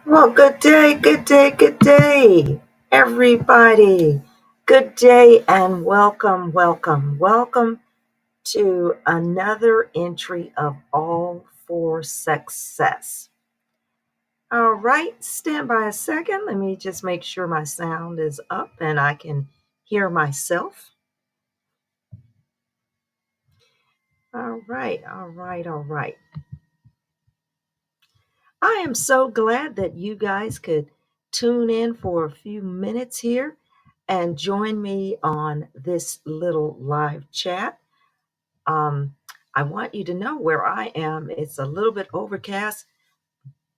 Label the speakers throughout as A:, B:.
A: Well, good day, everybody. Good day and welcome to another entry of All for Success. All right, stand by a second. Let me just make sure my sound is up and I can hear myself. All right. I am so glad that you guys could tune in for a few minutes here and join me on this little live chat. Um, I want you to know where I am. It's a little bit overcast.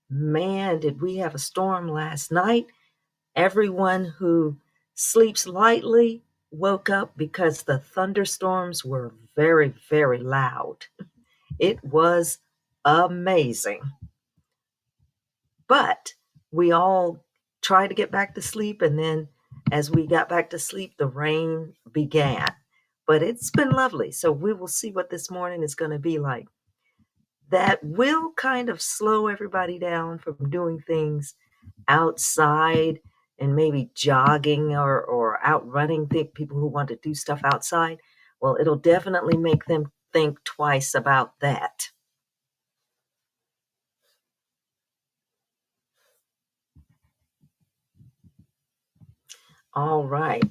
A: Man, did we have a storm last night? Everyone who sleeps lightly woke up because the thunderstorms were very, very loud. It was amazing. But we all tried to get back to sleep, and then as we got back to sleep, the rain began. But it's been lovely. So we will see what this morning is going to be like. That will kind of slow everybody down from doing things outside and maybe jogging or out running. Think people who want to do stuff outside. Well, it'll definitely make them think twice about that. All right.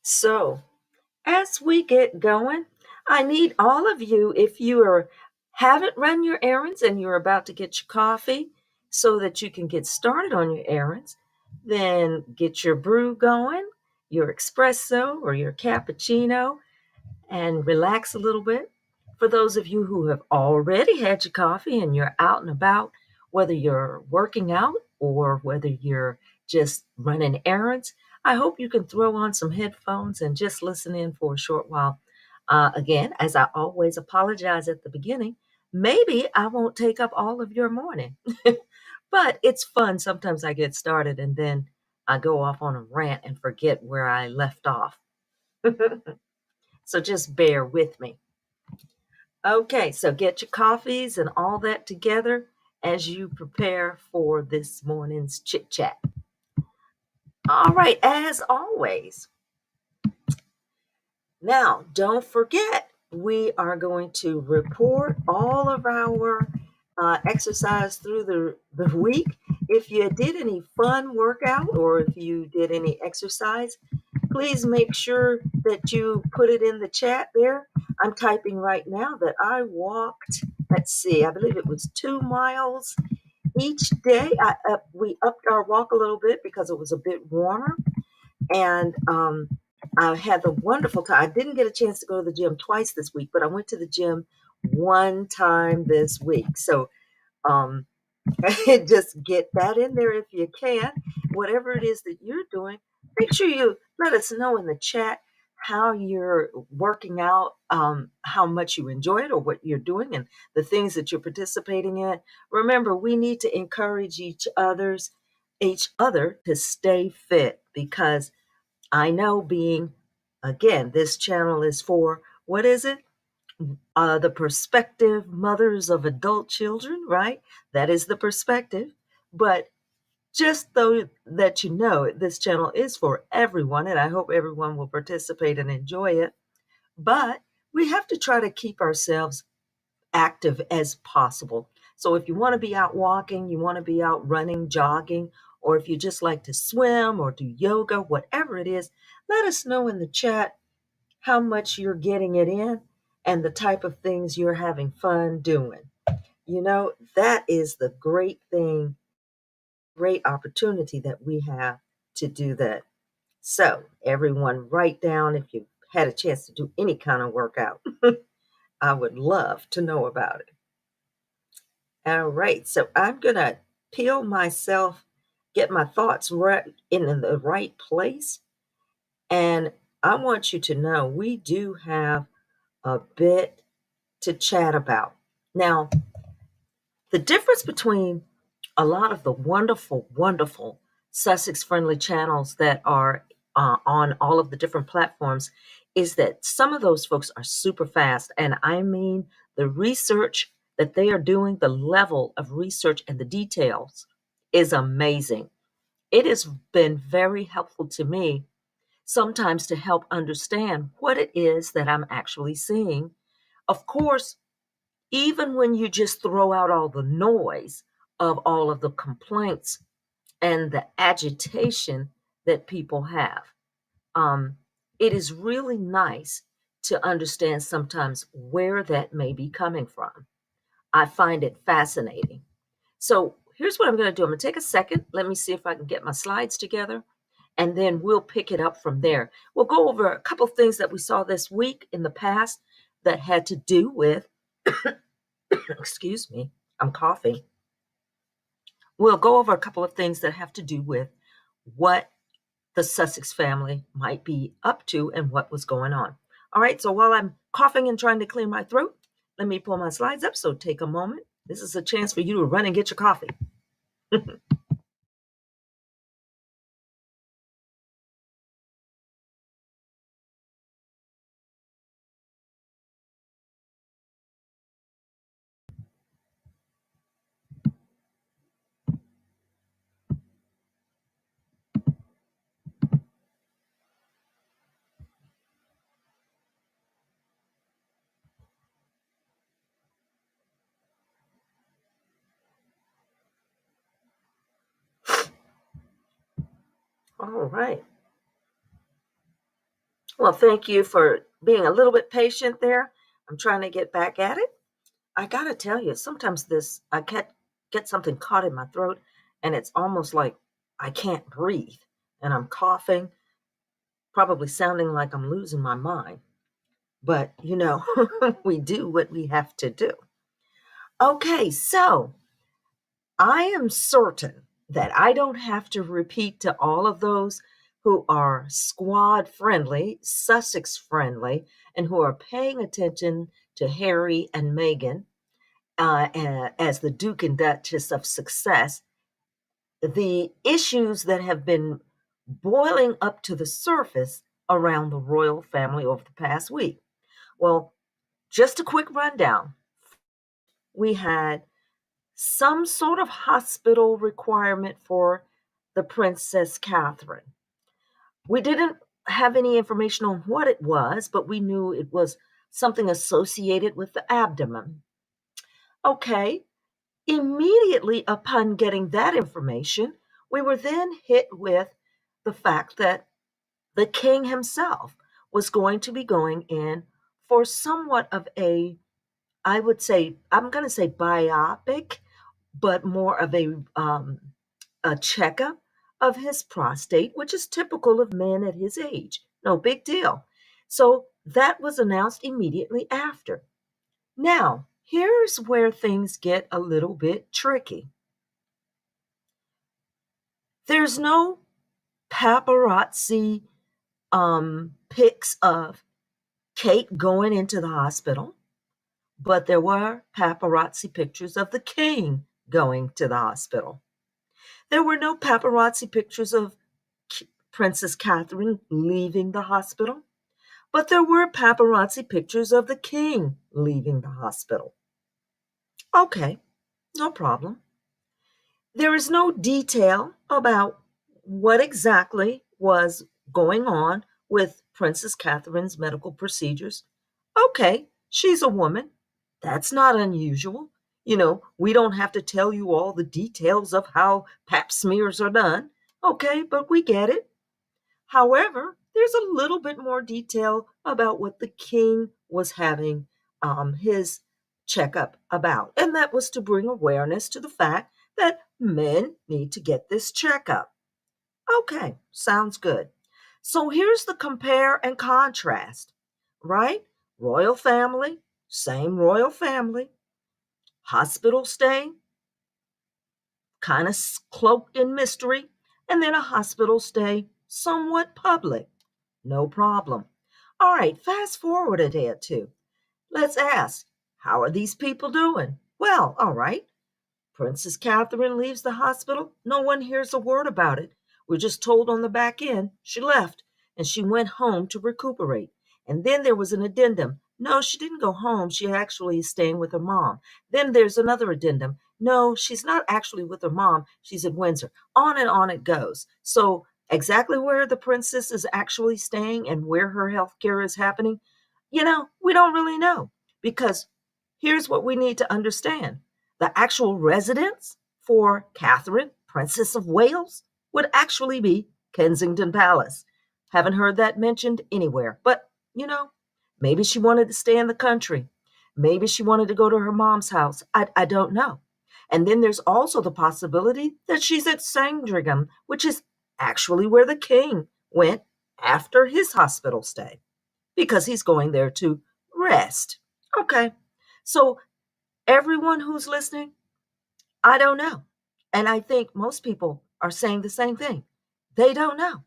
A: So as we get going, I need all of you, if you haven't run your errands and you're about to get your coffee so that you can get started on your errands, then get your brew going, your espresso or your cappuccino, and relax a little bit. For those of you who have already had your coffee and you're out and about, whether you're working out or whether you're just running errands, I hope you can throw on some headphones and just listen in for a short while. Again, as I always apologize at the beginning, maybe I won't take up all of your morning, but it's fun. Sometimes I get started and then I go off on a rant and forget where I left off. So just bear with me. Okay, so get your coffees and all that together as you prepare for this morning's chit chat. All right, as always, now don't forget, we are going to report all of our exercise through the week. If you did any fun workout or if you did any exercise, please make sure that you put it in the chat there. I'm typing right now that I walked, let's see, I believe it was 2 miles each day. We upped our walk a little bit because it was a bit warmer. And I had the wonderful time. I didn't get a chance to go to the gym twice this week, but I went to the gym one time this week. So um, just get that in there if you can. Whatever it is that you're doing, make sure you let us know in the chat how you're working out, how much you enjoy it or what you're doing and the things that you're participating in. Remember, we need to encourage each other to stay fit because I know again, this channel is for, what is it? The prospective mothers of adult children, right? That is the perspective. But just though that you know, this channel is for everyone, and I hope everyone will participate and enjoy it. But we have to try to keep ourselves active as possible. So if you want to be out walking, you want to be out running, jogging, or if you just like to swim or do yoga, whatever it is, let us know in the chat how much you're getting it in and the type of things you're having fun doing. You know, that is the great thing, great opportunity that we have to do that. So, everyone, write down if you had a chance to do any kind of workout. I would love to know about it. All right, so I'm going to peel myself, get my thoughts right in the right place. And I want you to know we do have a bit to chat about. Now, the difference between a lot of the wonderful Sussex friendly channels that are on all of the different platforms is that some of those folks are super fast. And I mean, the research that they are doing, the level of research and the details is amazing. It has been very helpful to me sometimes to help understand what it is that I'm actually seeing. Of course, even when you just throw out all the noise of all of the complaints and the agitation that people have, um, it is really nice to understand sometimes where that may be coming from. I find it fascinating. So here's what I'm going to do. I'm going to take a second. Let me see if I can get my slides together, and then we'll pick it up from there. We'll go over a couple of things that we saw this week in the past that had to do with, excuse me, I'm coughing. We'll go over a couple of things that have to do with what the Sussex family might be up to and what was going on. All right, so while I'm coughing and trying to clear my throat, let me pull my slides up. So take a moment. This is a chance for you to run and get your coffee. All right. Well, thank you for being a little bit patient there. I'm trying to get back at it. I gotta tell you, sometimes I can't get something caught in my throat, and it's almost like I can't breathe, and I'm coughing, probably sounding like I'm losing my mind. But we do what we have to do. Okay, so I am certain that I don't have to repeat to all of those who are squad friendly, Sussex friendly, and who are paying attention to Harry and Meghan as the Duke and Duchess of Success, the issues that have been boiling up to the surface around the royal family over the past week. Well, just a quick rundown. We had some sort of hospital requirement for the Princess Catherine. We didn't have any information on what it was, but we knew it was something associated with the abdomen. Okay, immediately upon getting that information, we were then hit with the fact that the king himself was going to be going in for somewhat of I would say, I'm going to say biopic, but more of a checkup of his prostate, which is typical of men at his age. No big deal. So that was announced immediately after. Now, here's where things get a little bit tricky. There's no paparazzi pics of Kate going into the hospital, but there were paparazzi pictures of the king going to the hospital. There were no paparazzi pictures of Princess Catherine leaving the hospital, but there were paparazzi pictures of the king leaving the hospital. Okay, no problem. There is no detail about what exactly was going on with Princess Catherine's medical procedures. Okay, she's a woman. That's not unusual. We don't have to tell you all the details of how pap smears are done. Okay, but we get it. However, there's a little bit more detail about what the king was having his checkup about, and that was to bring awareness to the fact that men need to get this checkup. Okay, sounds good. So here's the compare and contrast, right? Royal family, same royal family, hospital stay, kind of cloaked in mystery, and then a hospital stay, somewhat public. No problem. All right, fast forward a day or two. Let's ask, how are these people doing? Well, all right. Princess Catherine leaves the hospital. No one hears a word about it. We're just told on the back end she left and she went home to recuperate. And then there was an addendum. No, she didn't go home. She actually is staying with her mom. Then there's another addendum. No, she's not actually with her mom. She's in Windsor. On and on it goes. So, exactly where the princess is actually staying and where her health care is happening, we don't really know. Because here's what we need to understand: the actual residence for Catherine, Princess of Wales, would actually be Kensington Palace. Haven't heard that mentioned anywhere. But, maybe she wanted to stay in the country. Maybe she wanted to go to her mom's house. I don't know. And then there's also the possibility that she's at Sandringham, which is actually where the king went after his hospital stay, because he's going there to rest. Okay. So, everyone who's listening, I don't know. And I think most people are saying the same thing. They don't know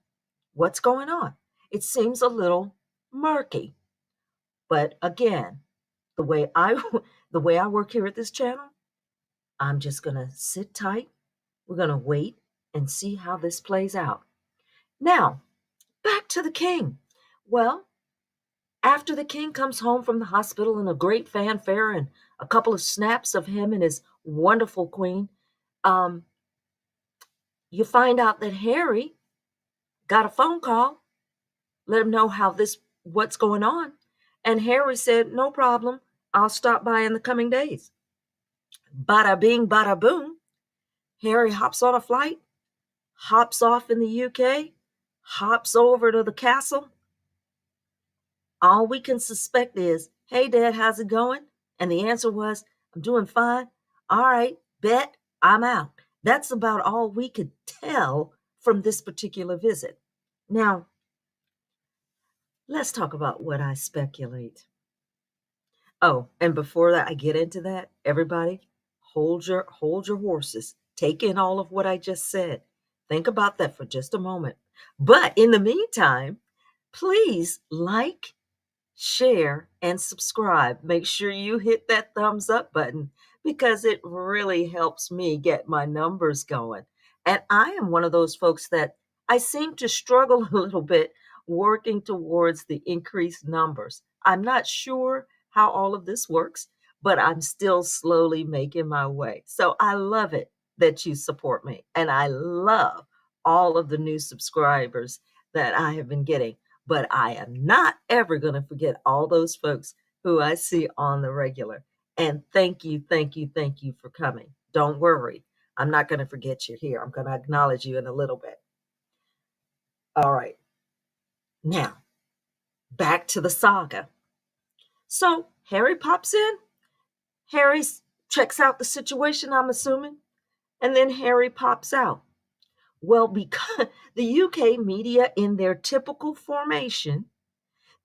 A: what's going on. It seems a little murky. But again, the way I the way I work here at this channel, I'm just going to sit tight. We're going to wait and see how this plays out. Now, back to the king. Well, after the king comes home from the hospital in a great fanfare and a couple of snaps of him and his wonderful queen, um, you find out that Harry got a phone call, let him know what's going on. And Harry said, "No problem. I'll stop by in the coming days." Bada bing, bada boom. Harry hops on a flight, hops off in the UK, hops over to the castle. All we can suspect is, "Hey, Dad, how's it going?" And the answer was, "I'm doing fine." "All right, bet, I'm out." That's about all we could tell from this particular visit. Now, let's talk about what I speculate. Oh, and before that, I get into that, everybody, hold your horses. Take in all of what I just said. Think about that for just a moment. But in the meantime, please like, share, and subscribe. Make sure you hit that thumbs up button because it really helps me get my numbers going. And I am one of those folks that I seem to struggle a little bit working towards the increased numbers. I'm not sure how all of this works, but I'm still slowly making my way. So I love it that you support me. And I love all of the new subscribers that I have been getting. But I am not ever going to forget all those folks who I see on the regular. And thank you, thank you, thank you for coming. Don't worry. I'm not going to forget you're here. I'm going to acknowledge you in a little bit. All right. Now, back to the saga. So Harry pops in. Harry checks out the situation, I'm assuming. And then Harry pops out. Well, because the UK media, in their typical formation,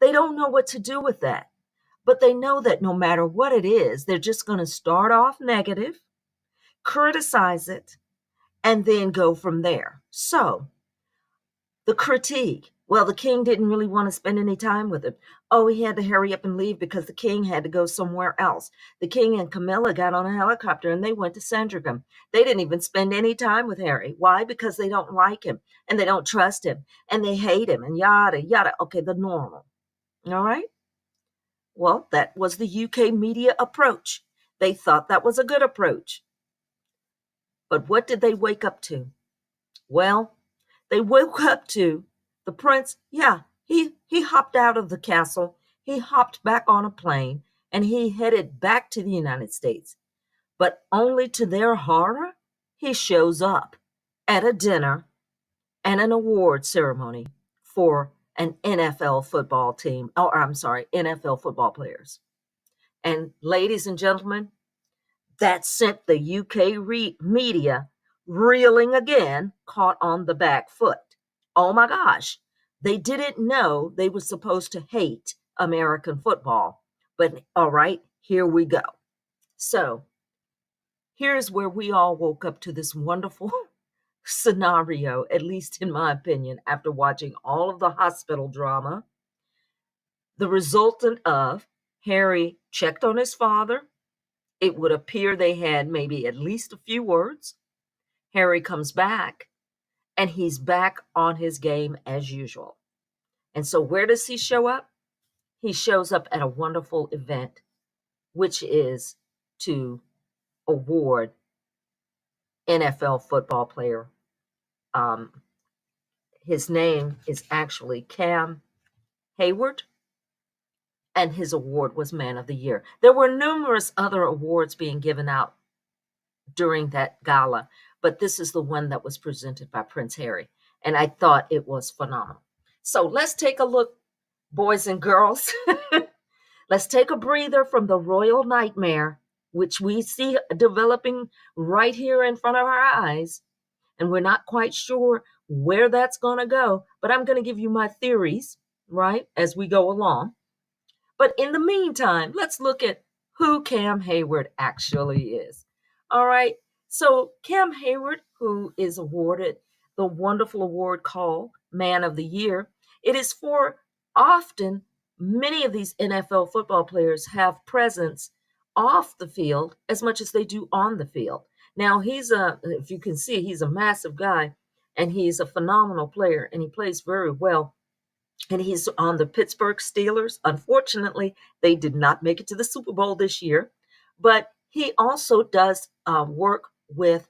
A: they don't know what to do with that. But they know that no matter what it is, they're just going to start off negative, criticize it, and then go from there. So, the critique. Well, the king didn't really want to spend any time with him. Oh, he had to hurry up and leave because the king had to go somewhere else. The king and Camilla got on a helicopter and they went to Sandringham. They didn't even spend any time with Harry. Why? Because they don't like him and they don't trust him and they hate him and yada, yada. Okay, the normal. All right. Well, that was the UK media approach. They thought that was a good approach. But what did they wake up to? Well, they woke up to the prince. Yeah, he hopped out of the castle. He hopped back on a plane and he headed back to the United States. But only to their horror, he shows up at a dinner and an award ceremony for an NFL football team. Oh, I'm sorry, NFL football players. And ladies and gentlemen, that sent the UK media reeling again, caught on the back foot. Oh my gosh, they didn't know they were supposed to hate American football. But all right, here we go. So here's where we all woke up to this wonderful scenario, at least in my opinion, after watching all of the hospital drama. The resultant of Harry checked on his father. It would appear they had maybe at least a few words. Harry comes back and he's back on his game as usual. And so, where does he show up? He shows up at a wonderful event, which is to award NFL football player. Um, his name is actually Cam Hayward, and his award was Man of the Year. There were numerous other awards being given out during that gala, but this is the one that was presented by Prince Harry, and I thought it was phenomenal. So let's take a look, boys and girls. Let's take a breather from the royal nightmare, which we see developing right here in front of our eyes, and we're not quite sure where that's going to go, but I'm going to give you my theories, right, as we go along. But in the meantime, let's look at who Cam Hayward actually is. All right. So, Cam Hayward, who is awarded the wonderful award called Man of the Year, it is for often many of these NFL football players have presence off the field as much as they do on the field. Now, if you can see, he's a massive guy and he's a phenomenal player and he plays very well, and he's on the Pittsburgh Steelers. Unfortunately, they did not make it to the Super Bowl this year, but he also does work with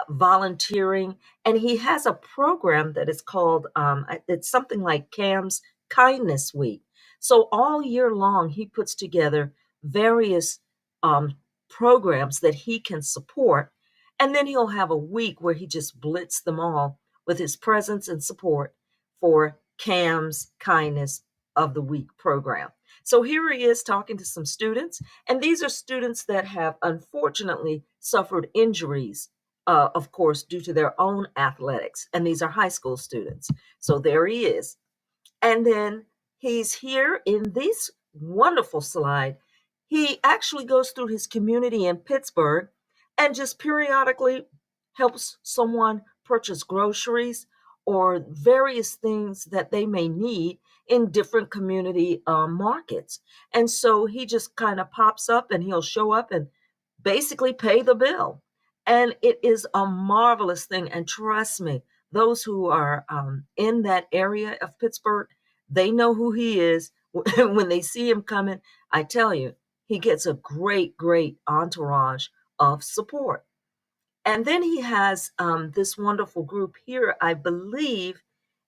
A: volunteering, and he has a program that is called, it's something like Cam's Kindness Week. So all year long, he puts together various um, programs that he can support, and then he'll have a week where he just blitz them all with his presence and support for Cam's Kindness of the Week program. So here he is talking to some students, and these are students that have unfortunately suffered injuries, of course, due to their own athletics, and these are high school students. So there he is. And then he's here in this wonderful slide. He actually goes through his community in Pittsburgh and just periodically helps someone purchase groceries or various things that they may need in different community markets. And so he just kind of pops up and he'll show up and basically pay the bill. And it is a marvelous thing. And trust me, those who are in that area of Pittsburgh, they know who he is. When they see him coming, I tell you, he gets a great, great entourage of support. And then he has this wonderful group here. I believe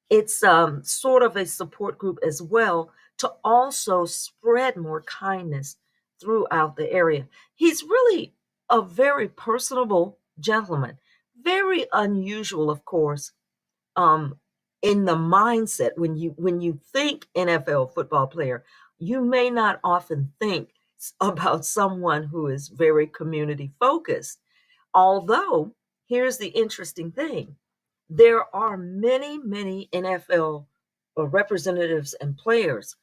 A: it's sort of a support group as well to also spread more kindness throughout the area. He's really a very personable gentleman, very unusual, of course, um, in the mindset. When you think NFL football player, you may not often think about someone who is very community focused. Although, here's the interesting thing: there are many, many NFL representatives and players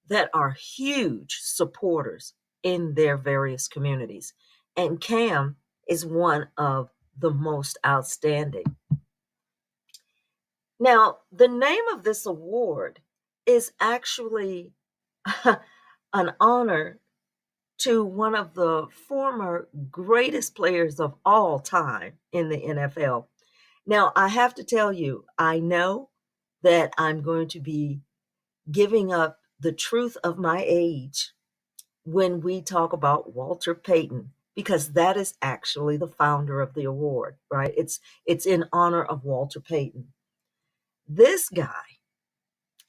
A: that are huge supporters in their various communities. And Cam is one of the most outstanding. Now, the name of this award is actually an honor to one of the former greatest players of all time in the NFL. Now, I have to tell you, I know that I'm going to be giving up the truth of my age when we talk about Walter Payton, because that is actually the founder of the award, right? It's in honor of Walter Payton. This guy.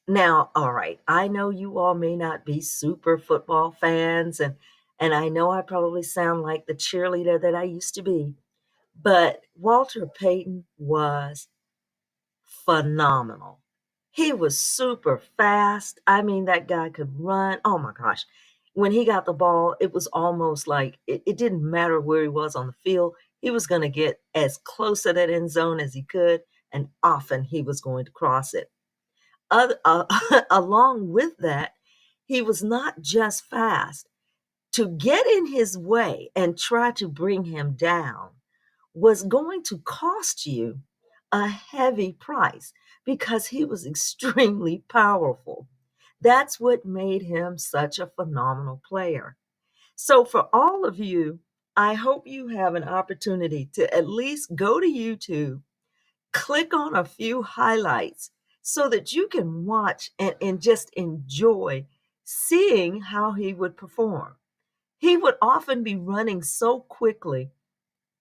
A: Now, all right, I know you all may not be super football fans, and I know I probably sound like the cheerleader that I used to be, but Walter Payton was phenomenal. He was super fast. I mean, that guy could run. Oh my gosh. When he got the ball, it was almost like it didn't matter where he was on the field. He was going to get as close to that end zone as he could, and often he was going to cross it. Along with that, he was not just fast. To get in his way and try to bring him down was going to cost you a heavy price because he was extremely powerful. That's what made him such a phenomenal player. So, for all of you, I hope you have an opportunity to at least go to YouTube, click on a few highlights so that you can watch and just enjoy seeing how he would perform. He would often be running so quickly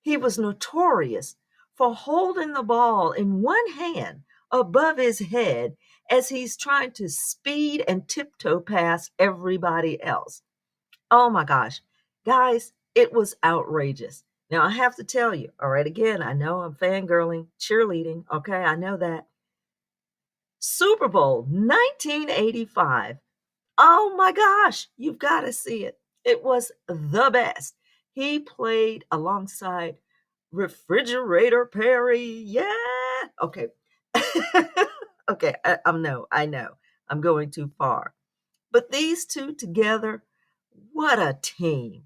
A: He was notorious for holding the ball in one hand above his head as he's trying to speed and tiptoe past everybody else. Oh my gosh, guys, it was outrageous. Now, I have to tell you, all right, again, I know I'm fangirling, cheerleading, okay, I know that. Super Bowl 1985. Oh my gosh, you've got to see it. It was the best. He played alongside Refrigerator Perry. Yeah. Okay. Okay. I know. I'm going too far. But these two together, what a team.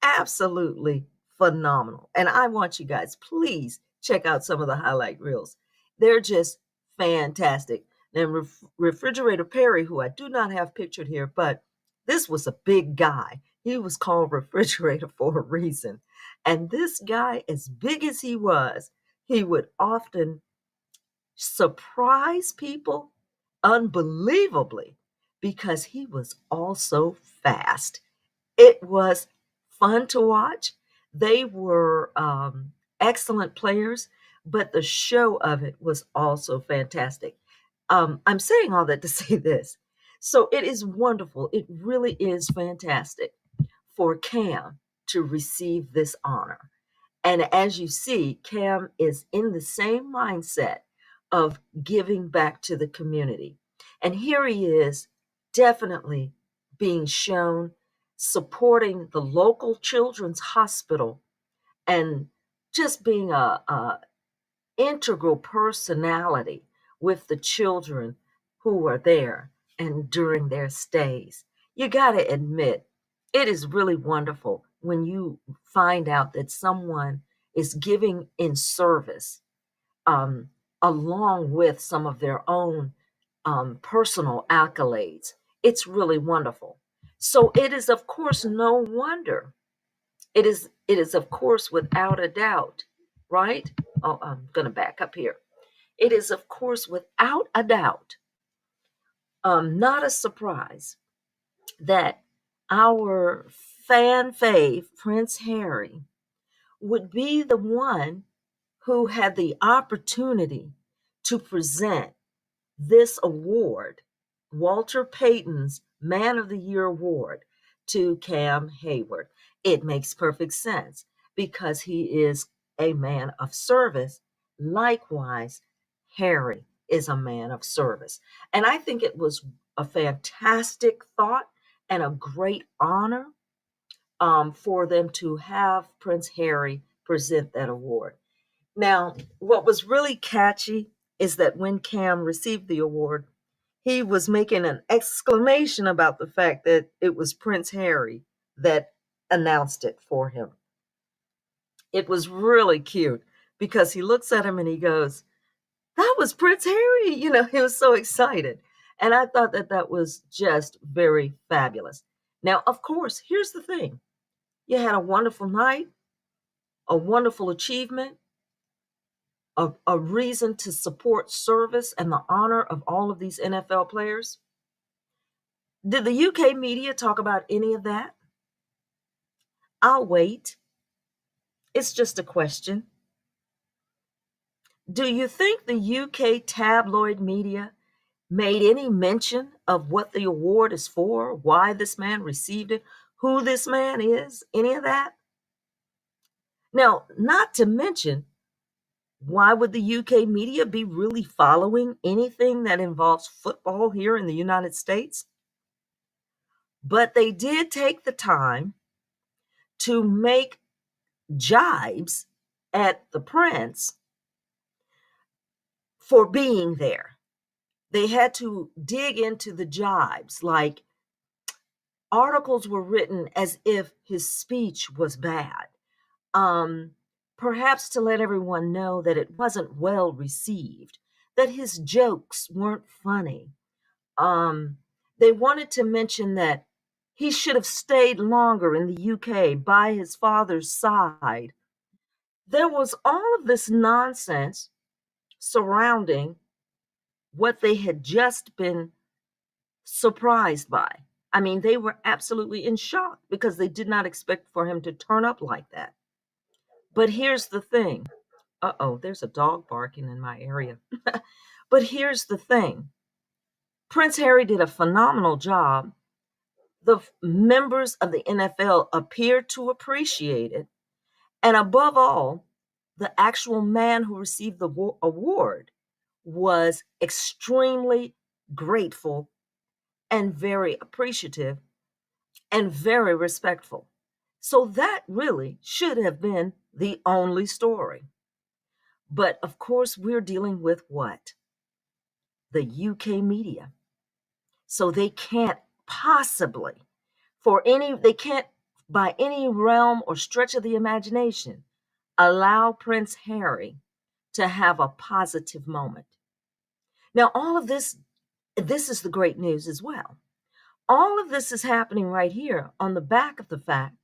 A: Absolutely phenomenal. And I want you guys, please check out some of the highlight reels. They're just fantastic. And Refrigerator Perry, who I do not have pictured here, but this was a big guy. He was called Refrigerator for a reason. And this guy, as big as he would often surprise people unbelievably because he was also fast. It was fun to watch. They were excellent players, but the show of it was also fantastic. I'm saying all that to say this. So it is wonderful. It really is fantastic for Cam to receive this honor. And as you see, Cam is in the same mindset of giving back to the community. And here he is, definitely being shown supporting the local children's hospital and just being a integral personality with the children who are there and during their stays. You got to admit, it is really wonderful when you find out that someone is giving in service um, along with some of their own personal accolades. It's really wonderful. So it is, of course, no wonder. It is, of course, without a doubt, right? Oh, I'm going to back up here. It is, of course, without a doubt, not a surprise that our fan fave, Prince Harry, would be the one who had the opportunity to present this award, Walter Payton's Man of the Year award, to Cam Hayward. It makes perfect sense because he is a man of service. Likewise, Harry is a man of service. And I think it was a fantastic thought and a great honor for them to have Prince Harry present that award. Now, what was really catchy is that when Cam received the award, he was making an exclamation about the fact that it was Prince Harry that announced it for him. It was really cute because he looks at him and he goes, "That was Prince Harry." He was so excited. And I thought that that was just very fabulous. Now, of course, here's the thing. You had a wonderful night, a wonderful achievement, a reason to support service and the honor of all of these NFL players. Did the UK media talk about any of that? I'll wait. It's just a question. Do you think the UK tabloid media made any mention of what the award is for, why this man received it, who this man is, any of that? Now, not to mention, why would the UK media be really following anything that involves football here in the United States? But they did take the time to make jibes at the prince for being there. They had to dig into the jibes, like articles were written as if his speech was bad, um, perhaps to let everyone know that it wasn't well received, that his jokes weren't funny. They wanted to mention that he should have stayed longer in the UK by his father's side. There was all of this nonsense surrounding what they had just been surprised by. I mean, they were absolutely in shock because they did not expect for him to turn up like that. But here's the thing. Uh-oh, there's a dog barking in my area. But here's the thing. Prince Harry did a phenomenal job. The members of the NFL appear to appreciate it. And above all, the actual man who received the award was extremely grateful and very appreciative and very respectful. So that really should have been the only story. But of course, we're dealing with what? The UK media. So they can't possibly, they can't by any realm or stretch of the imagination allow Prince Harry to have a positive moment. Now, all of this is the great news as well. All of this is happening right here on the back of the fact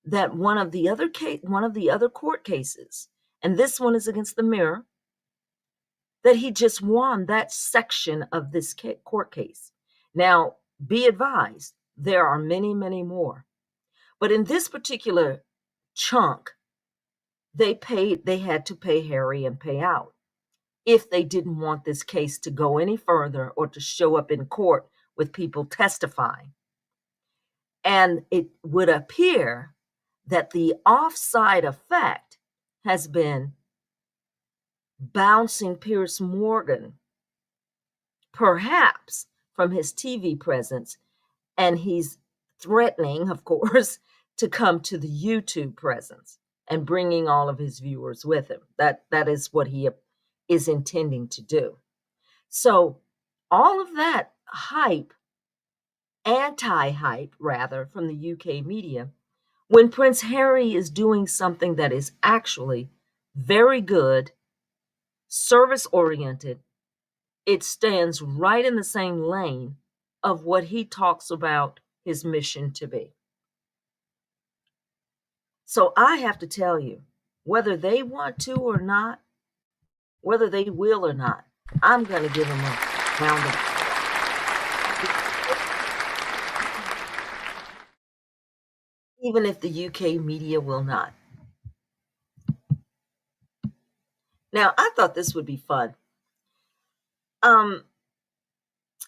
A: that one of the other court cases, and this one is against the Mirror, that he just won that section of this court case. Now, be advised, there are many, many more. But in this particular chunk, they had to pay Harry and pay out if they didn't want this case to go any further or to show up in court with people testifying. And it would appear that the offside effect has been bouncing Piers Morgan, perhaps from his TV presence, and he's threatening, of course, to come to the YouTube presence and bringing all of his viewers with him. That is what he is intending to do. So all of that hype, anti-hype rather, from the UK media, when Prince Harry is doing something that is actually very good, service-oriented, it stands right in the same lane of what he talks about his mission to be. So I have to tell you, whether they want to or not, whether they will or not, I'm going to give them a round of even if the UK media will not. Now, I thought this would be fun.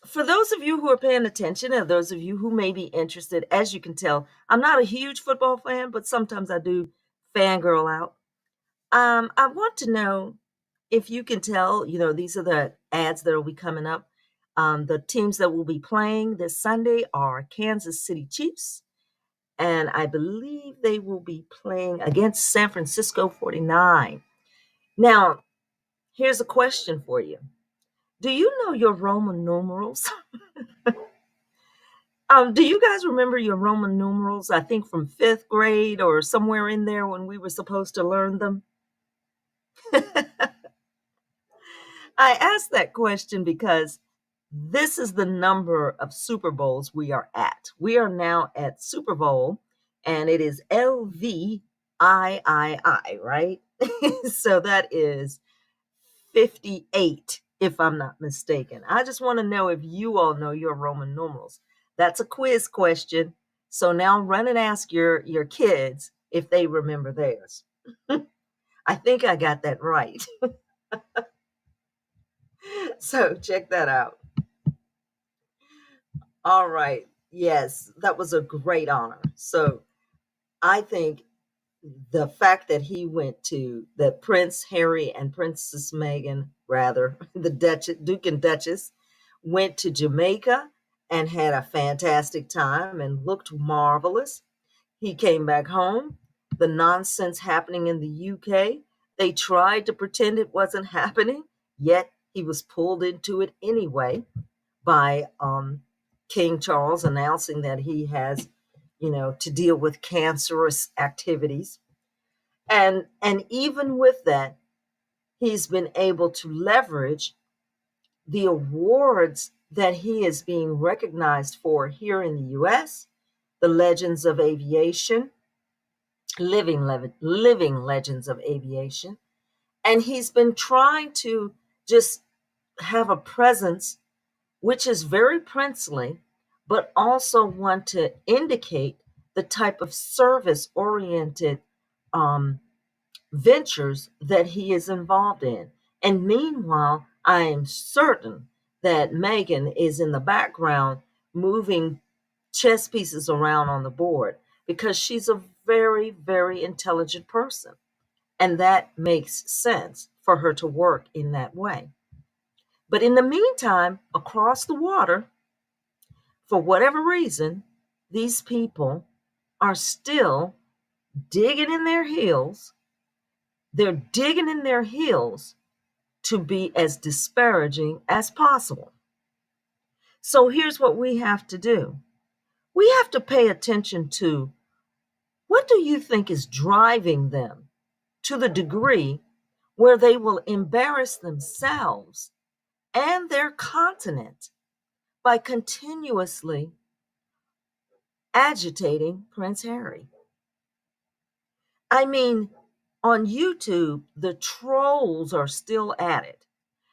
A: For those of you who are paying attention, and those of you who may be interested, as you can tell, I'm not a huge football fan, but sometimes I do fangirl out. I want to know if you can tell, these are the ads that will be coming up. The teams that will be playing this Sunday are Kansas City Chiefs, and I believe they will be playing against San Francisco 49. Now, here's a question for you. Do you know your Roman numerals? Do you guys remember your Roman numerals? I think from 5th grade or somewhere in there when we were supposed to learn them. I asked that question because this is the number of Super Bowls we are at. We are now at Super Bowl, and it is LVIII, right? So that is 58, if I'm not mistaken. I just want to know if you all know your Roman numerals. That's a quiz question. So now run and ask your kids if they remember theirs. I think I got that right. So check that out. All right. Yes, that was a great honor. So I think the fact that that Prince Harry and Princess Meghan, rather, the Duke and Duchess, went to Jamaica and had a fantastic time and looked marvelous. He came back home. The nonsense happening in the UK, they tried to pretend it wasn't happening, yet he was pulled into it anyway by King Charles announcing that he has, to deal with cancerous activities. And even with that, he's been able to leverage the awards that he is being recognized for here in the US, the Legends of Aviation, living legends of aviation. And he's been trying to just have a presence which is very princely, but also want to indicate the type of service-oriented ventures that he is involved in. And meanwhile, I am certain that Megan is in the background moving chess pieces around on the board because she's a very, very intelligent person. And that makes sense for her to work in that way. But in the meantime, across the water, for whatever reason, these people are still digging in their heels. They're digging in their heels to be as disparaging as possible. So here's what we have to do. We have to pay attention to what do you think is driving them to the degree where they will embarrass themselves and their continent by continuously agitating Prince Harry. I mean, on YouTube, the trolls are still at it.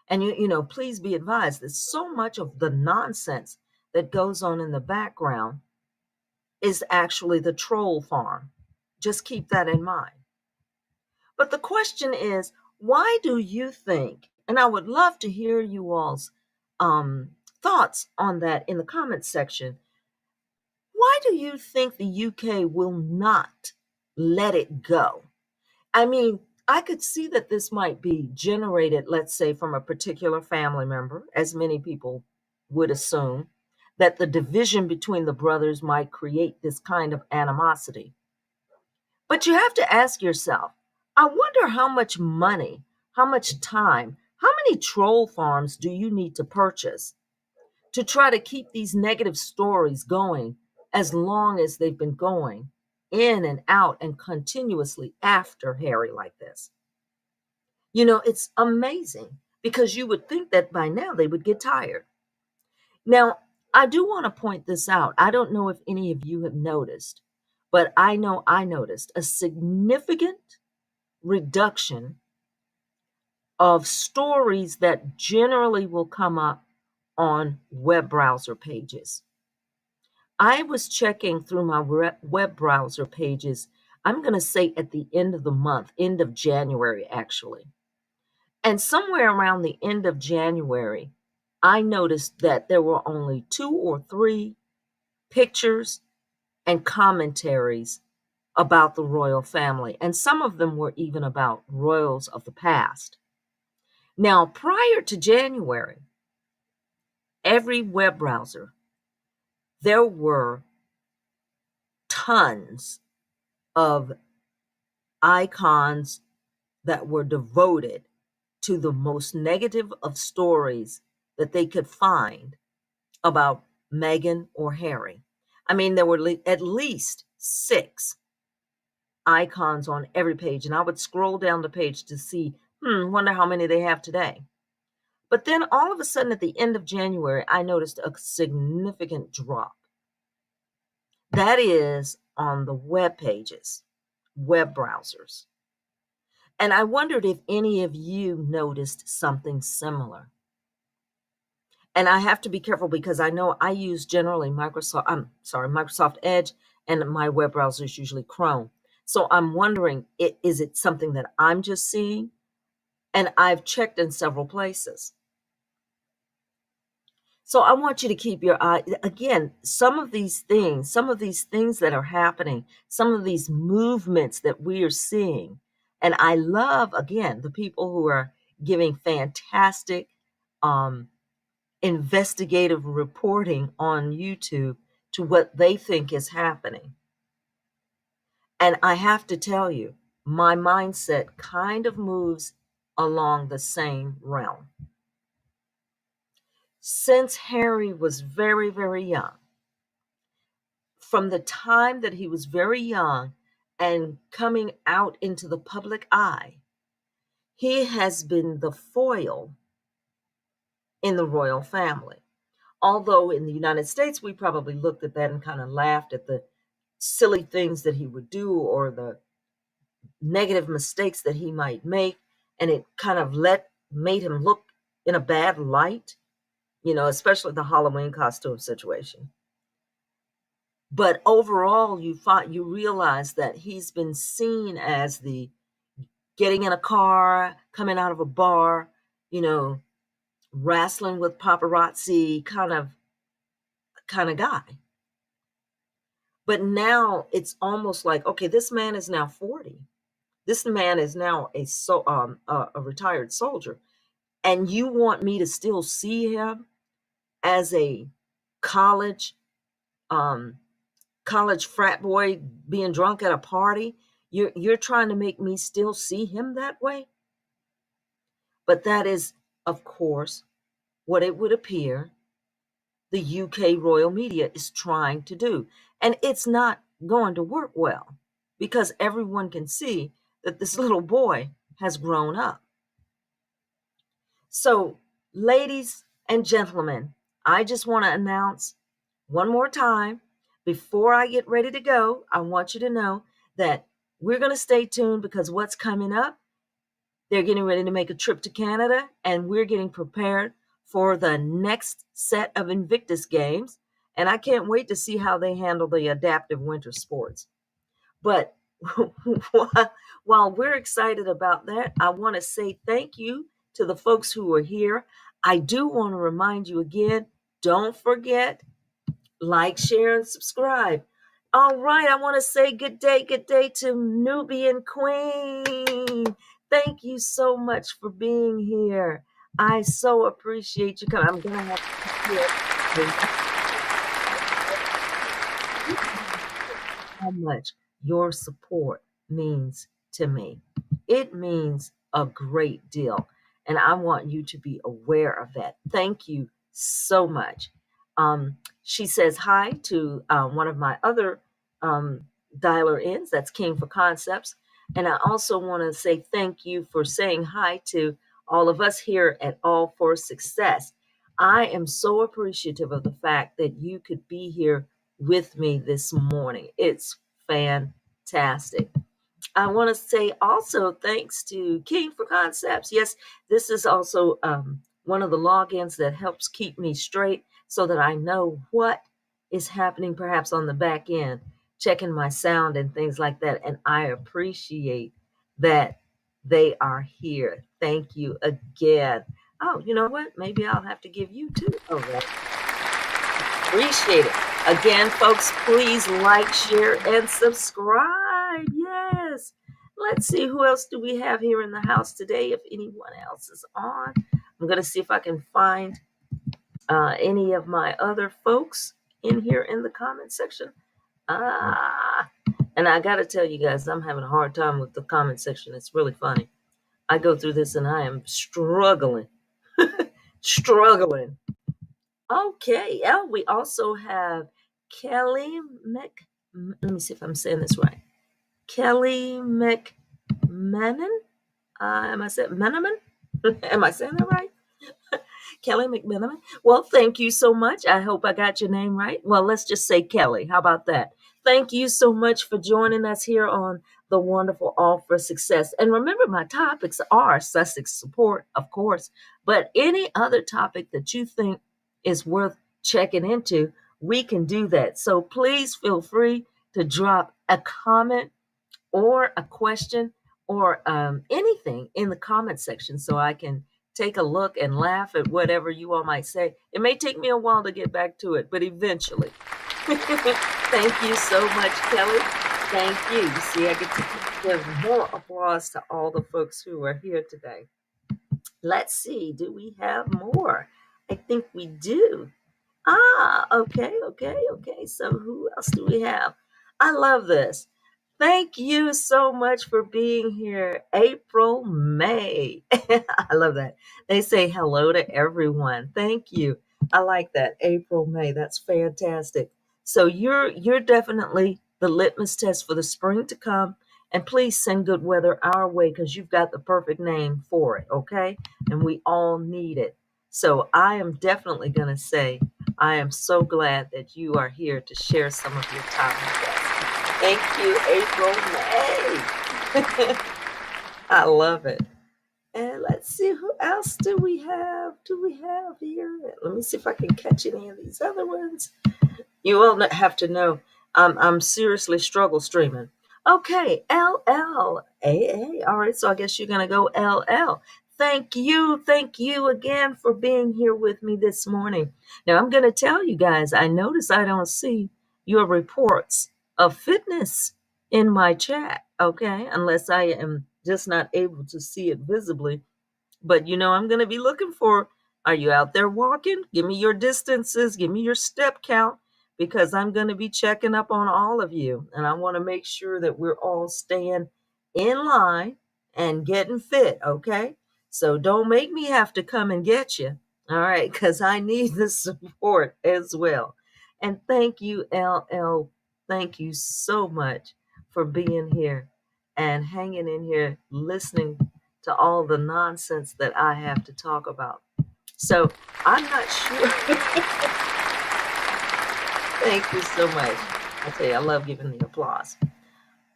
A: And please be advised that so much of the nonsense that goes on in the background is actually the troll farm. Just keep that in mind. But the question is, why do you think, and I would love to hear you all's thoughts on that in the comments section, why do you think the UK will not let it go? I mean, I could see that this might be generated, let's say, from a particular family member, as many people would assume, that the division between the brothers might create this kind of animosity. But you have to ask yourself, I wonder how much money, how much time, how many troll farms do you need to purchase to try to keep these negative stories going as long as they've been going in and out and continuously after Harry like this? It's amazing because you would think that by now they would get tired. Now, I do want to point this out. I don't know if any of you have noticed, but I know I noticed a significant reduction of stories that generally will come up on web browser pages. I was checking through my web browser pages, I'm going to say at the end of the month, end of January, actually. And somewhere around the end of January, I noticed that there were only 2 or 3 pictures and commentaries about the royal family. And some of them were even about royals of the past. Now, prior to January, every web browser, there were tons of icons that were devoted to the most negative of stories that they could find about Meghan or Harry. I mean, there were at least 6 icons on every page, and I would scroll down the page to see, wonder how many they have today. But then all of a sudden at the end of January, I noticed a significant drop. That is on the web pages, web browsers. And I wondered if any of you noticed something similar. And I have to be careful because I know I use generally Microsoft Edge, and my web browser is usually Chrome. So I'm wondering, is it something that I'm just seeing? And I've checked in several places. So I want you to keep your eye, again, some of these things that are happening, some of these movements that we are seeing. And I love, again, the people who are giving fantastic investigative reporting on YouTube to what they think is happening. And I have to tell you, my mindset kind of moves along the same realm. Since Harry was very, very young, from the time that he was very young and coming out into the public eye, he has been the foil in the royal family. Although in the United States, we probably looked at that and kind of laughed at the silly things that he would do or the negative mistakes that he might make, and it kind of made him look in a bad light, especially the Halloween costume situation. But overall, you realize that he's been seen as the getting in a car, coming out of a bar, you know, wrestling with paparazzi kind of guy. But now it's almost like, okay, this man is now 40. This man is now a retired soldier, and you want me to still see him as a college um college frat boy being drunk at a party? You're trying to make me still see him that way? But that is, of course, what it would appear the UK royal media is trying to do. And it's not going to work well because everyone can see that this little boy has grown up. So, ladies and gentlemen, I just want to announce one more time before I get ready to go. I want you to know that we're going to stay tuned because what's coming up, they're getting ready to make a trip to Canada, and we're getting prepared for the next set of Invictus Games. And I can't wait to see how they handle the adaptive winter sports. But while we're excited about that, I want to say thank you to the folks who are here. I do want to remind you again, don't forget, like, share, and subscribe. All right, I want to say good day to Nubian Queen. Thank you so much for being here. I so appreciate you coming. I'm going to have to how much your support means to me. It means a great deal. And I want you to be aware of that. Thank you so much. She says hi to one of my other dialer ins. That's King for Concepts. And I also want to say thank you for saying hi to all of us here at All for Success. I am so appreciative of the fact that you could be here with me this morning. It's fantastic. I want to say also thanks to King for Concepts. Yes, this is also one of the logins that helps keep me straight so that I know what is happening perhaps on the back end, checking my sound and things like that. And I appreciate that they are here. Thank you again. Oh, you know what? Maybe I'll have to give you two. Oh, right. Appreciate it. Again, folks, please like, share, and subscribe. Yes. Let's see, who else do we have here in the house today? If anyone else is on, I'm going to see if I can find any of my other folks in here in the comment section. And I got to tell you guys, I'm having a hard time with the comment section. It's really funny. I go through this and I am struggling. Struggling. Okay. Oh, we also have Kelly let me see if I'm saying this right. Kelly McMenon. Am I saying Meneman? Am I saying that right? Kelly McMenamin. Well, thank you so much. I hope I got your name right. Well, let's just say Kelly. How about that? Thank you so much for joining us here on the wonderful All for Success. And remember, my topics are Sussex support, of course, but any other topic that you think is worth checking into, we can do that. So please feel free to drop a comment or a question or anything in the comment section so I can take a look and laugh at whatever you all might say. It may take me a while to get back to it, but eventually. Thank you so much, Kelly. Thank you. You see, I get to give more applause to all the folks who are here today. Let's see. Do we have more? I think we do. Okay. So who else do we have? I love this. Thank you so much for being here, April May. I love that. They say hello to everyone. Thank you. I like that, April May. That's fantastic. So you're definitely the litmus test for the spring to come. And please send good weather our way because you've got the perfect name for it, okay? And we all need it. So I am definitely going to say I am so glad that you are here to share some of your time with us. Thank you, April May. I love it. And let's see, who else do we have? Here? Let me see if I can catch any of these other ones. You all have to know I'm seriously struggle streaming. Okay, LL. All right, so I guess you're going to go LL. Thank you again for being here with me this morning. Now, I'm going to tell you guys, I notice I don't see your reports of fitness in my chat, okay? Unless I am just not able to see it visibly. But I'm going to be looking for, are you out there walking? Give me your distances, give me your step count, because I'm going to be checking up on all of you. And I want to make sure that we're all staying in line and getting fit, okay? So don't make me have to come and get you, all right? Because I need the support as well. And thank you, LL. Thank you so much for being here and hanging in here, listening to all the nonsense that I have to talk about. So I'm not sure. Thank you so much. I tell you, I love giving the applause.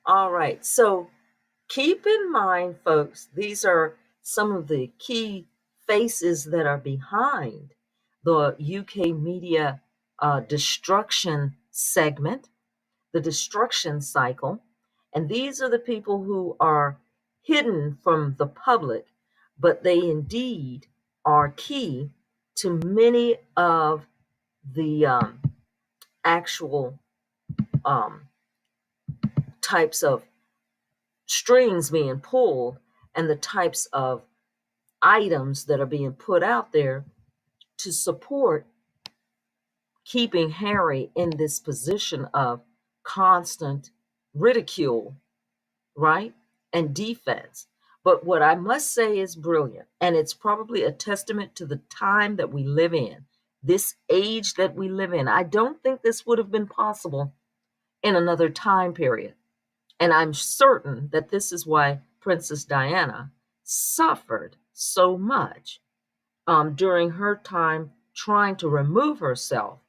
A: All right. So keep in mind, folks, these are some of the key faces that are behind the UK media destruction segment, the destruction cycle. And these are the people who are hidden from the public, but they indeed are key to many of the actual um, types of strings being pulled and the types of items that are being put out there to support keeping Harry in this position of constant ridicule, right? And defense. But what I must say is brilliant, and it's probably a testament to the time that we live in, this age that we live in. I don't think this would have been possible in another time period. And I'm certain that this is why Princess Diana suffered so much during her time trying to remove herself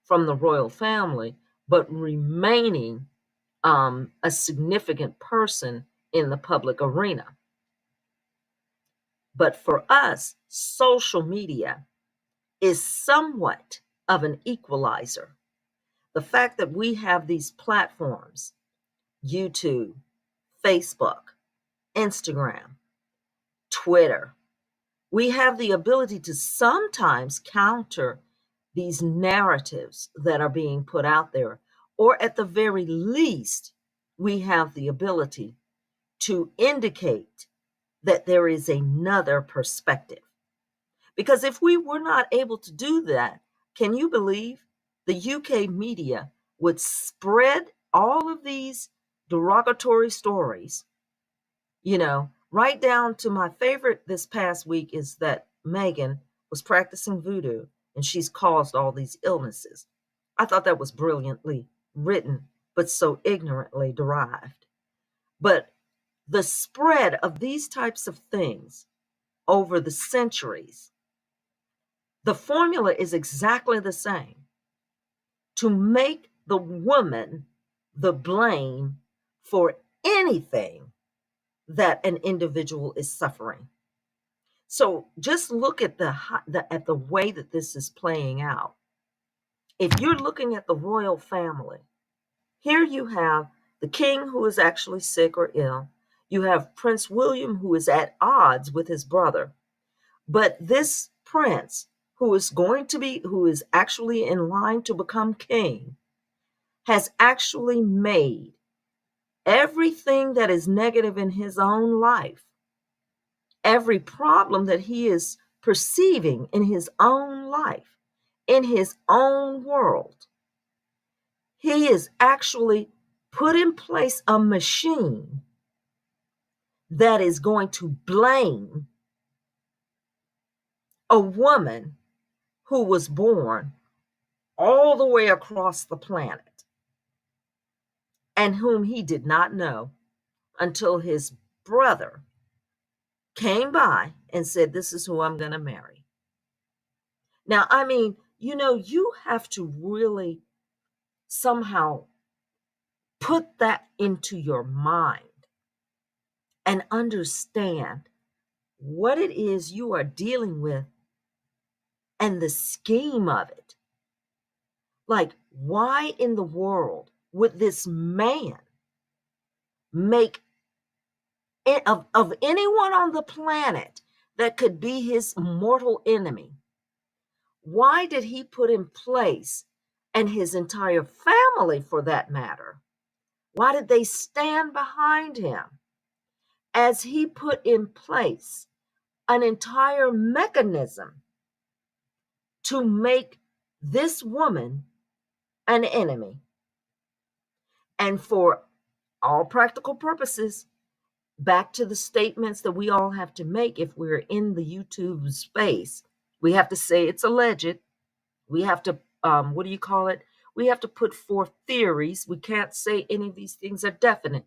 A: from the royal family, but remaining a significant person in the public arena. But for us, social media is somewhat of an equalizer. The fact that we have these platforms, YouTube, Facebook, Instagram, Twitter, we have the ability to sometimes counter these narratives that are being put out there, or at the very least, we have the ability to indicate that there is another perspective. Because if we were not able to do that, can you believe the UK media would spread all of these derogatory stories, right down to my favorite this past week is that Meghan was practicing voodoo and she's caused all these illnesses. I thought that was brilliantly written, but so ignorantly derived. But the spread of these types of things over the centuries, the formula is exactly the same: to make the woman the blame for anything that an individual is suffering. So just look at the way that this is playing out. If you're looking at the royal family, here you have the king who is actually sick or ill. You have Prince William who is at odds with his brother. But this prince who is actually in line to become king has actually made everything that is negative in his own life, every problem that he is perceiving in his own life, in his own world, he is actually put in place a machine that is going to blame a woman who was born all the way across the planet and whom he did not know until his brother came by and said, "This is who I'm going to marry." Now, I mean, you have to really somehow put that into your mind and understand what it is you are dealing with and the scheme of it. Like, why in the world would this man make of anyone on the planet that could be his mortal enemy, why did he put in place, and his entire family for that matter, why did they stand behind him as he put in place an entire mechanism to make this woman an enemy? And for all practical purposes, back to the statements that we all have to make if we're in the YouTube space, we have to say it's alleged. We have to, what do you call it? We have to put forth theories. We can't say any of these things are definite.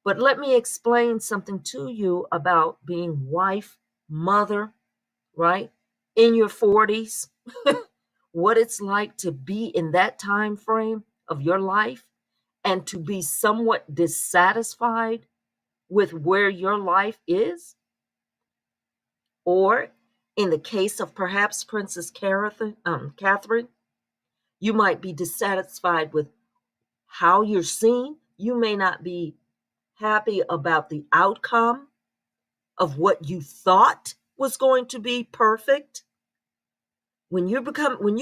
A: But let me explain something to you about being wife, mother, right? In your 40s, what it's like to be in that time frame of your life and to be somewhat dissatisfied with where your life is. Or in the case of perhaps Princess Catherine, you might be dissatisfied with how you're seen. You may not be happy about the outcome of what you thought was going to be perfect. When you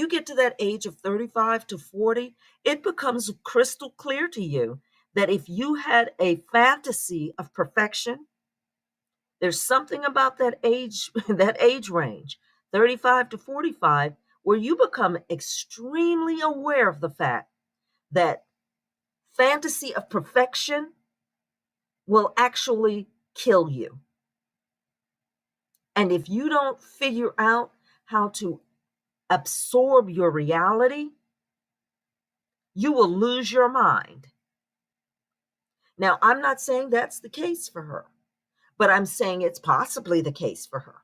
A: get to that age of 35 to 40, it becomes crystal clear to you that if you had a fantasy of perfection, there's something about that age that age range, 35 to 45, where you become extremely aware of the fact that fantasy of perfection will actually kill you. And if you don't figure out how to absorb your reality, you will lose your mind. Now, I'm not saying that's the case for her, but I'm saying it's possibly the case for her.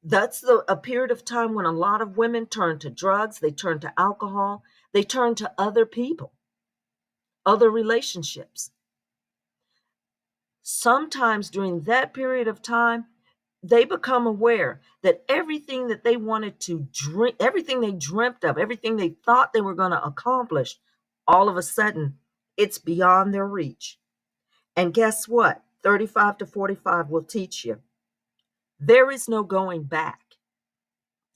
A: That's a period of time when a lot of women turn to drugs, they turn to alcohol, they turn to other people, other relationships. Sometimes during that period of time, they become aware that everything that they wanted to dream, everything they dreamt of, everything they thought they were going to accomplish, all of a sudden, it's beyond their reach. And guess what? 35 to 45 will teach you. There is no going back.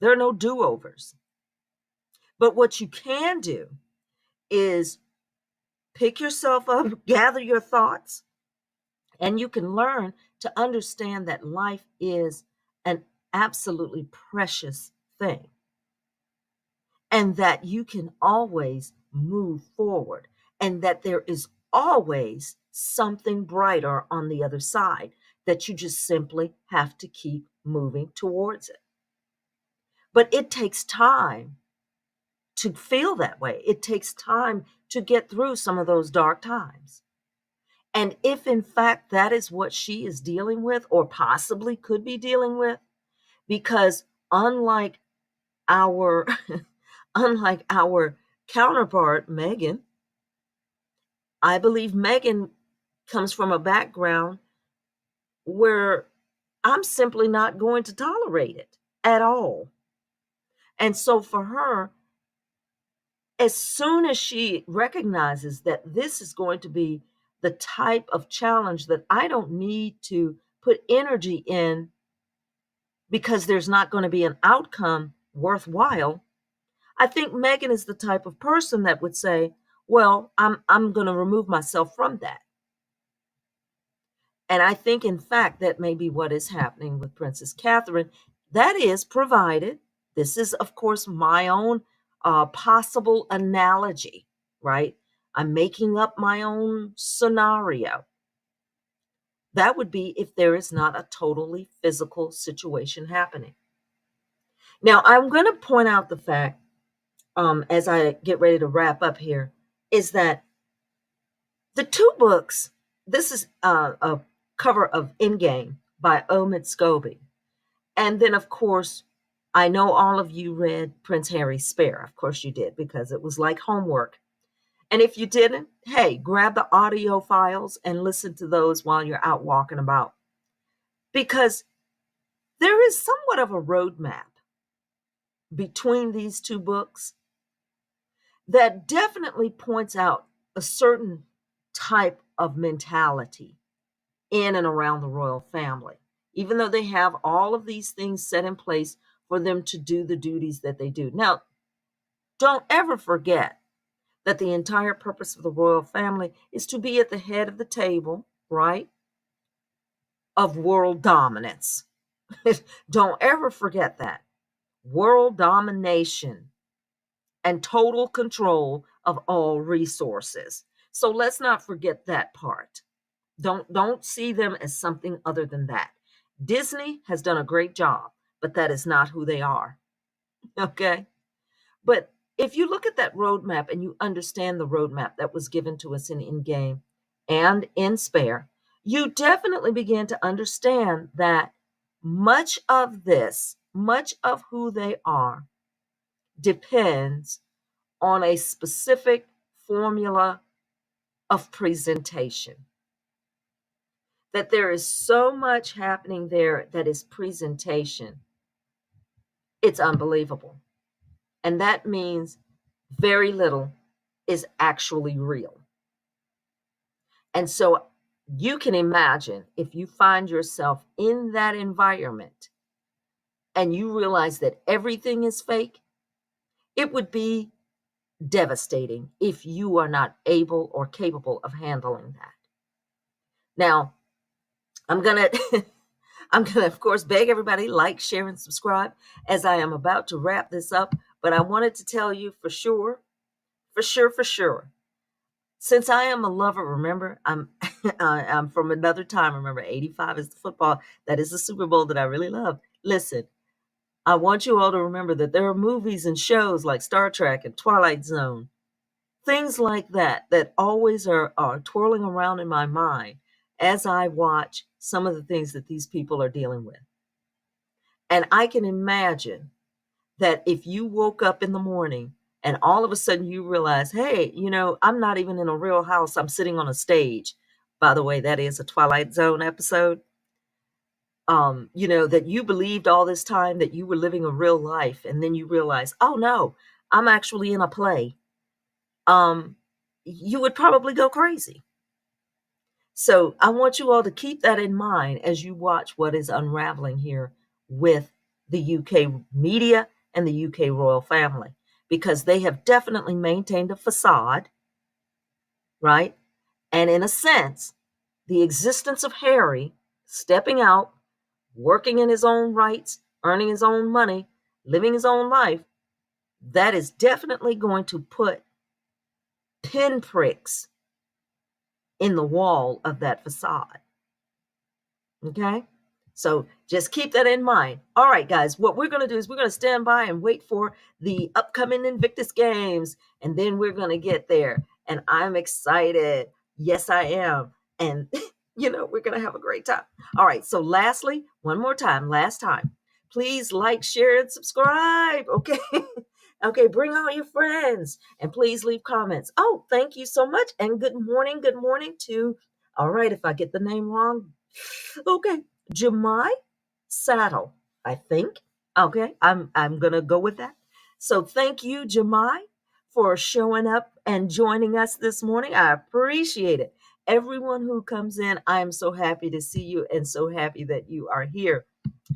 A: There are no do-overs. But what you can do is pick yourself up, gather your thoughts, and you can learn to understand that life is an absolutely precious thing and that you can always move forward and that there is always something brighter on the other side that you just simply have to keep moving towards it. But it takes time to feel that way. It takes time to get through some of those dark times. And if in fact that is what she is dealing with or possibly could be dealing with, because unlike our unlike our counterpart Megan, I believe Megan comes from a background where I'm simply not going to tolerate it at all. And so for her, as soon as she recognizes that this is going to be the type of challenge that I don't need to put energy in because there's not going to be an outcome worthwhile, I think Megan is the type of person that would say, well, I'm going to remove myself from that. And I think, in fact, that may be what is happening with Princess Catherine. That is provided, this is, of course, my own possible analogy, right? I'm making up my own scenario. That would be if there is not a totally physical situation happening. Now, I'm going to point out the fact, as I get ready to wrap up here, is that the two books, this is a cover of Endgame by Omid Scobie. And then, of course, I know all of you read Prince Harry's Spare. Of course you did, because it was like homework. And if you didn't, hey, grab the audio files and listen to those while you're out walking about. Because there is somewhat of a roadmap between these two books that definitely points out a certain type of mentality in and around the royal family, even though they have all of these things set in place for them to do the duties that they do. Now, don't ever forget that the entire purpose of the royal family is to be at the head of the table, right, of world dominance. Don't ever forget that. World domination and total control of all resources. So let's not forget that part. Don't see them as something other than that. Disney has done a great job, but that is not who they are. Okay? But if you look at that roadmap and you understand the roadmap that was given to us in Endgame and in Spare, you definitely begin to understand that much of this, much of who they are, depends on a specific formula of presentation. That there is so much happening there that is presentation. It's unbelievable. And that means very little is actually real. And so you can imagine if you find yourself in that environment and you realize that everything is fake, it would be devastating if you are not able or capable of handling that. Now, I'm going to I'm going to, of course, beg everybody like, share, and subscribe as I am about to wrap this up. But I wanted to tell you for sure, since I am a lover, remember, I'm from another time. Remember, 85 is the football. That is the Super Bowl that I really love. Listen, I want you all to remember that there are movies and shows like Star Trek and Twilight Zone, things like that, that always are twirling around in my mind as I watch some of the things that these people are dealing with. And I can imagine that if you woke up in the morning and all of a sudden you realize, hey, I'm not even in a real house, I'm sitting on a stage. By the way, that is a Twilight Zone episode. That you believed all this time that you were living a real life, and then you realize, oh no, I'm actually in a play. You would probably go crazy. So I want you all to keep that in mind as you watch what is unraveling here with the UK media and the UK royal family, because they have definitely maintained a facade, right? And in a sense, the existence of Harry stepping out, working in his own rights, earning his own money, living his own life, that is definitely going to put pinpricks in the wall of that facade. Okay? So just keep that in mind. All right, guys, what we're going to do is we're going to stand by and wait for the upcoming Invictus Games, and then we're going to get there. And I'm excited. Yes, I am. And, we're going to have a great time. All right, so lastly, one more time, last time, please like, share, and subscribe. Okay? Okay, bring all your friends, and please leave comments. Oh, thank you so much. And good morning to, all right, if I get the name wrong, okay, Jemai Saddle, I think. Okay, I'm gonna go with that. So thank you, Jemai, for showing up and joining us this morning. I appreciate it. Everyone who comes in, I am so happy to see you and so happy that you are here.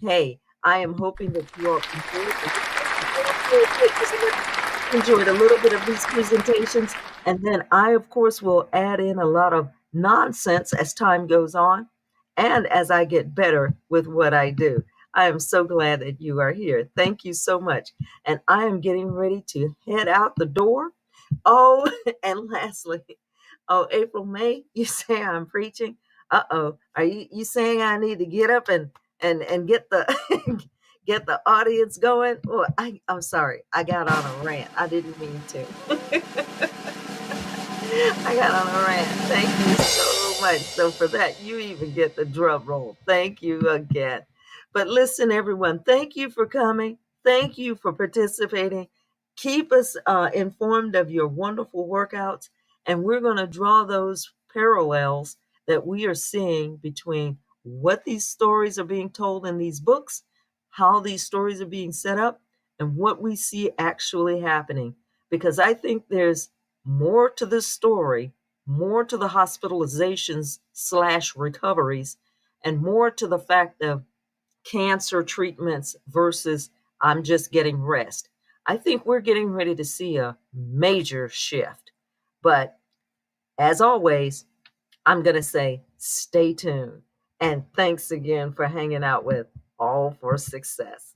A: Hey, I am hoping that you all enjoyed a little bit of these presentations, and then I, of course, will add in a lot of nonsense as time goes on and as I get better with what I do. I am so glad that you are here. Thank you so much. And I am getting ready to head out the door. Oh, and lastly, oh, April May, you say I'm preaching. Uh-oh. Are you saying I need to get up and get the get the audience going? Oh, I'm sorry. I got on a rant. I didn't mean to. I got on a rant. Thank you so much. So for that, you even get the drum roll. Thank you again. But listen, everyone, thank you for coming. Thank you for participating. Keep us informed of your wonderful workouts. And we're going to draw those parallels that we are seeing between what these stories are being told in these books, how these stories are being set up, and what we see actually happening. Because I think there's more to this story, more to the hospitalizations slash recoveries, and more to the fact of cancer treatments versus I'm just getting rest. I think we're getting ready to see a major shift. But as always, I'm going to say stay tuned. And thanks again for hanging out with All for Success.